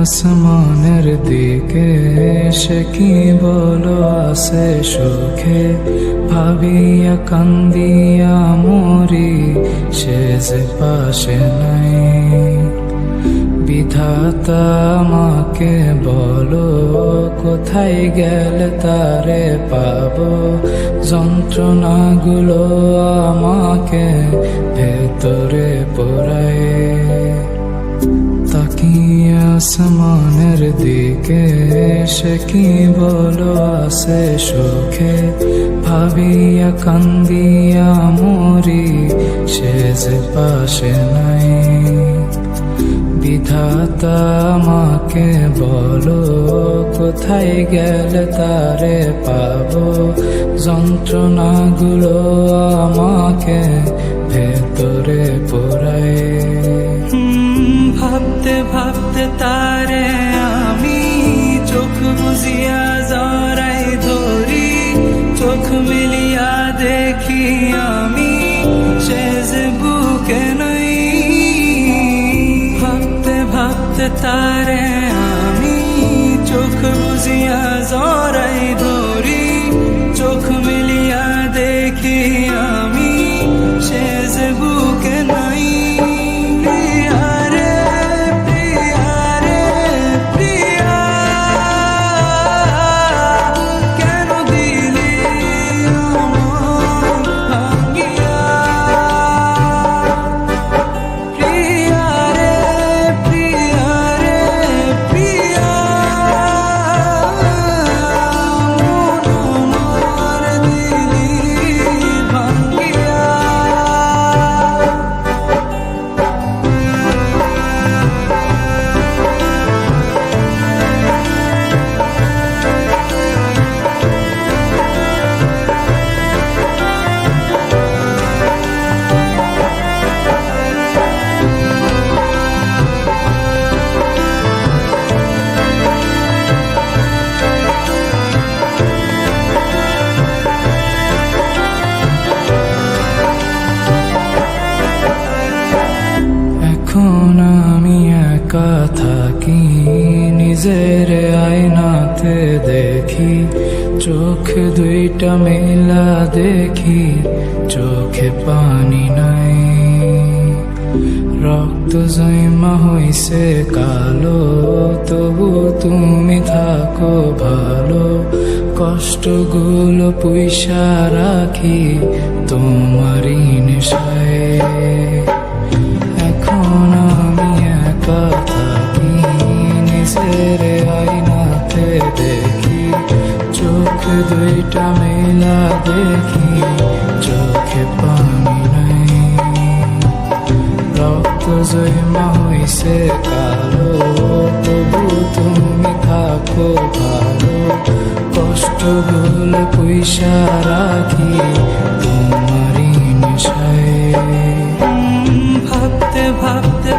আসমানের দিকে সে কি বলো আসে সুখে, ভাবিয়া কান্দিয়া মরি সে যে পাশে নাই। বিধাতা আমাকে বলো কোথায় গেলে তারে পাবো, যন্ত্রণাগুলো আমাকে ভেতরে পোড়ায়। তাকিয়ে আসমানের দিকে সে কি বলো আসে সুখে, ভাবিয়া কান্দিয়া মরি সে যে পাশে নাই। বিধাতা আমাকে বলো কোথায় গেলে তারে পাবো, যন্ত্রণাগুলো আমাকে ভেতরে পোড়ায়। ভাবতে ভাবতে তারে আমি চোখ বুঝিয়া জড়াই ধরি, চোখ মিলিয়া দেখি আমি সে যে বুকে নাই। ভাবতে ভাবতে তারে আমি চোখ বুঝিয়া জড়াই ধরি, চোখ মিলিয়া দেখি আমি সে যে বুকে নাই। এখন আমি একা থাকি, নিজের আয়নাতে দেখি, চোখ দুইটা মেলা দেখি, চোখে পানি নাই। রক্ত জমা হইছে কালো, তবু তুমি থাকো ভালো, কষ্টগুলো পুইসা রাখি তোমারই নেশায়। এখন আমি একা থাকি, নিজের আয়নাতে দেখি, চোখ দুইটা মেলা দেখি, চোখে পানি নাই। রক্ত জমা হইছে কালো, তবু তুমি থাকো ভালো, কষ্টগুলো পুইসা রাখি তোমারই নেশায়। ভাবতে ভাবতে